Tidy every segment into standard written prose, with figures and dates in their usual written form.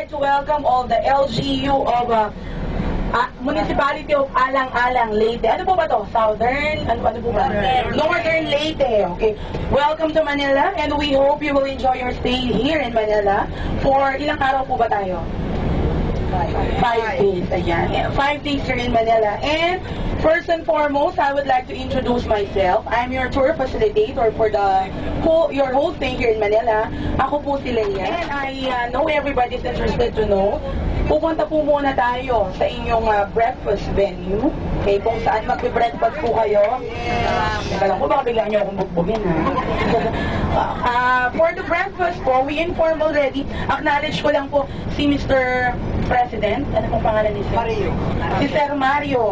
like to welcome all the LGU of Municipality of Alang-Alang, Leyte. Ano po ba to? Southern? Ano po ba? Northern Leyte. Okay. Welcome to Manila, and we hope you will enjoy your stay here in Manila. For ilang araw po ba tayo? 5 days. Ayan. 5 days here in Manila. And first and foremost, I would like to introduce myself. I'm your tour facilitator for your whole stay here in Manila. Ako po si Leia. And I know everybody is interested to know. Pupunta po muna tayo sa inyong breakfast venue. Okay, kung saan magbe-breakfast po kayo. Teka lang po, baka bigla nyo akong bugbugin, ha? For the breakfast po, we inform already. Acknowledge ko lang po si Mr. President. Ano pong pangalan ni Sir? Mario. Si Sir Mario.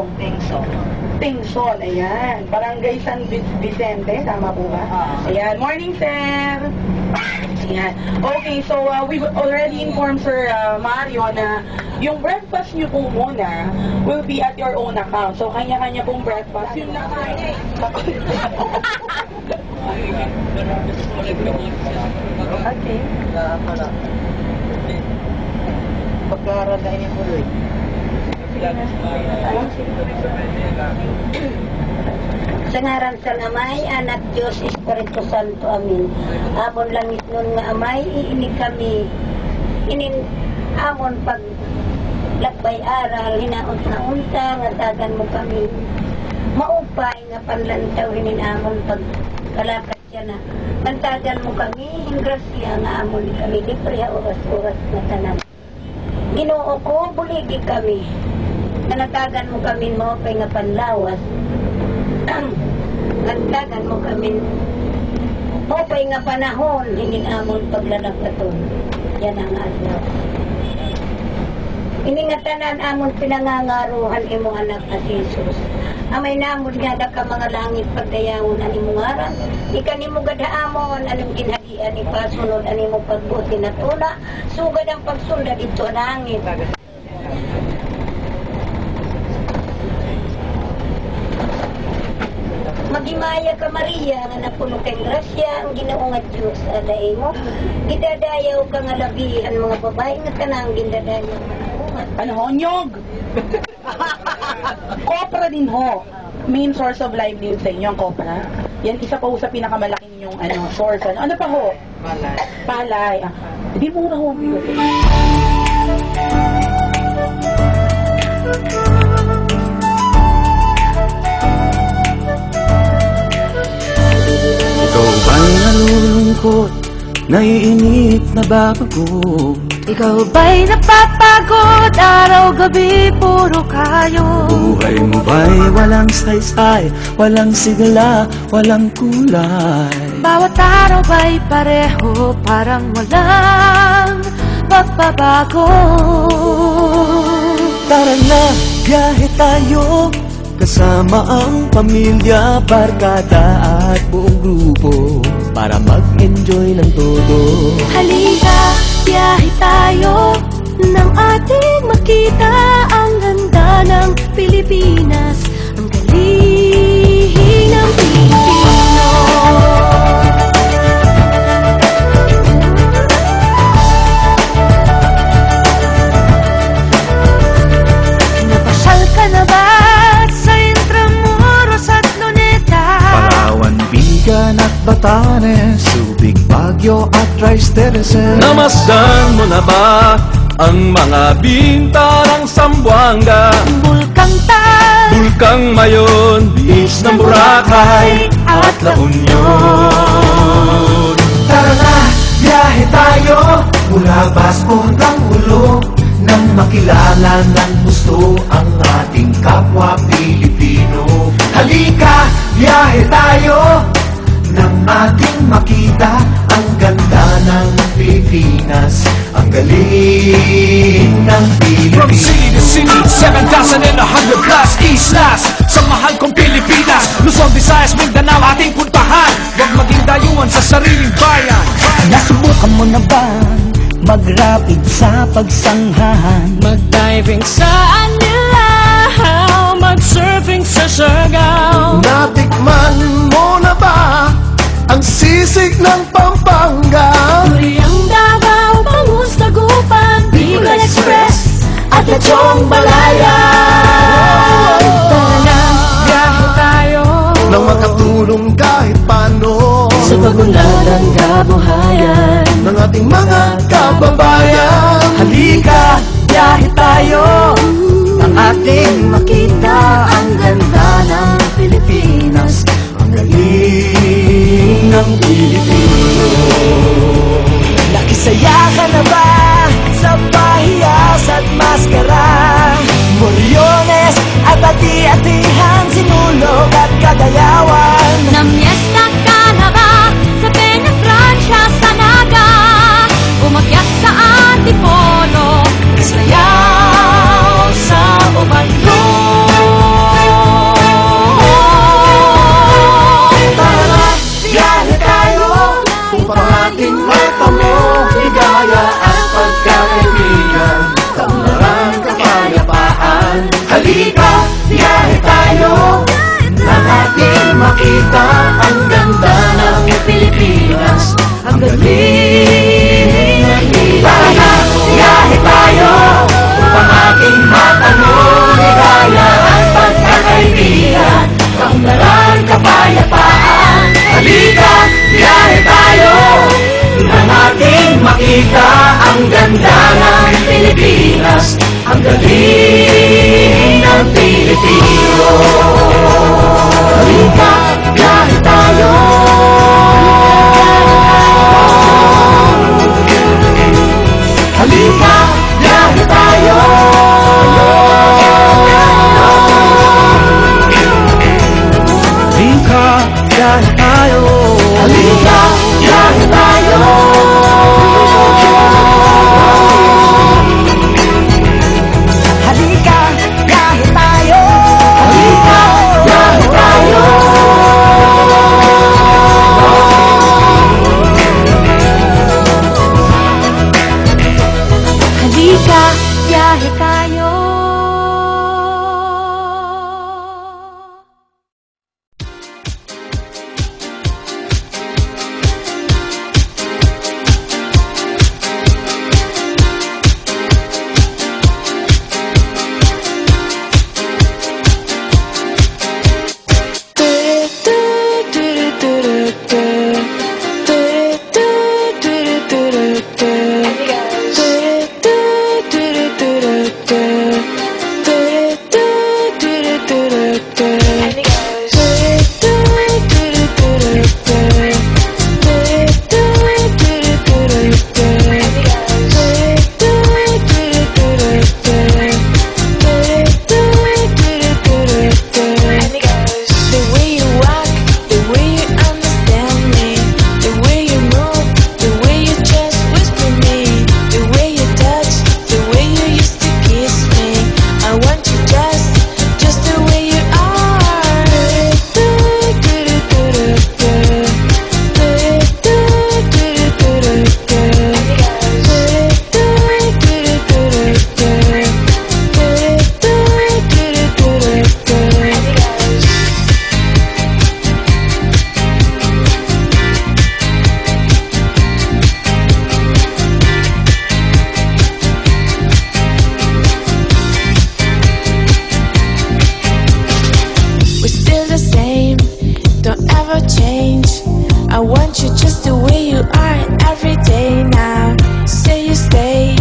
Tingson, ayan. Barangay San Vicente, tama po ba? Ayan. Morning, Sir. Ayan. Okay, so we've already informed Sir Mario na yung breakfast nyo po muna will be at your own account. So, kanya-kanya pong breakfast. Yung nakain. Okay. Pagkaradain yung tuloy. Sa ngaran sa Amay, Anak Diyos, Espiritu Santo, Amin. Amon langit nun nga Amay, iinig kami. Amon pag lakbay aral, hinaon sa unta, nga tagan mo kami. Maupay nga panlantaw, amon pag kalakat siya na. Mantagan mo kami, ingrasya nga amon kami, libre oras-oras na tanan. Ginoo ko, buligi kami. Nanatagan mo kami mo, pay nga panlawas. Nantagan mo kami mo, pay nga panahon, hining amon paglalag na to. Yan ang adlaw. Iningatanan amon pinangangaruhan imong anak na si Jesus. Amay namon nga ka mga langit pagdayawon ani mo ngaran. Ikan mo gadaamon anong ginhagian ni pasunod ani mo pagbuti na tuna. Sugad ang pagsunda dito langit. Magimaya ka Maria nga napuno kay grasya ang Ginoo nga Dios aday mo. Gidadayaw ka nga labihan mga babae nga tanang gindadayaw. Ano ho? Nyog! Kopra din ho. Main source of livelihood sa inyo ang kopra. Yan isa pa ho sa pinakamalaking yung source. Ano pa ho? Palay. Palay. Hindi mura ho. Ikaw ba'y nalulungkot? Naiinip na ba bago? Ikaw ba'y napapagod? Araw-gabi puro kayo. Buhay mo ba'y walang saysay? Walang sigla, walang kulay? Bawat araw ba'y pareho? Parang walang pagbabago. Tara na, biyahe tayo. Kasama ang pamilya, barkada at buong grupo para mag-enjoy ng todo. Halika, biyahe tayo nang ating makita ang ganda ng Pilipinas, ang galing ng Pilipino. Napasyal ka na ba sa Intramuros at Luneta? Palawan, Bigan at Batanes, Subic, Baguio at Rice Terraces. Namasdan mo na ba ang mga bintarang Zamboanga, Bulkang Tal, Bulkang Mayon, Beach ng Boracay at La Union? Tara na, biyahe tayo mula Basco hanggang Ulo nang makilala ng gusto ang ating kapwa Pilipino. Halika, biyahe tayo nang ating makita ang ganda ng Pilipinas, ang galing ng From city to Pilipinas. city, 7,100 plus islas sa mahal kong Pilipinas. Luzon, Visayas, Mindanao ating puntahan. Huwag maging dayuhan sa sariling bayan. Nasubukan mo na ba mag-rapid sa pagsanghahan? mag-diving sa Anilaw, mag-surfing sa Siargao. Natikman mo na ba ang sisig ng Pampanga? Turi ang Davao, Bangus, Dagupan, Bicol Kadyong Balaya. Tara na, biyahe tayo Nang makatulong kahit paano sa pagunlad ng kabuhayan ng ating mga kababayan. Halika, biyahe tayo Ang ating makita ang ganda ng Pilipinas, ang galing ng Pilipino. Nakisaya ka na ba sa pahiyas at maskara? Moryones at ati-atihan, sinulog at kadayawan. Namiesta ka na ba sa Peña Francia, sa Naga? Umakyat sa Antipolo, Sayaw sa umaglong. Tara na, biyahe tayo upang ating matamo ligaya at pagkakaibigan, tambaran kapayapaan. Halika, biyahe tayo nang ating makita ang ganda ng Pilipinas, ang galing ng Pilipinas. Tara na, biyahe tayo upang ating matamo ligaya at pagkakaibigan, tambaran kapayapaan. Halika, biyahe tayo nang ating makita ang ganda ng Pilipinas, ang galing ng Pilipino. Halika, biyahe tayo. Halika, biyahe tayo. Halika, biyahe tayo. Halika, biyahe tayo. Halika, biyahe tayo. Halika, biyahe tayo. halika, biyahe tayo. I want you just the way you are every day now. Say you stay,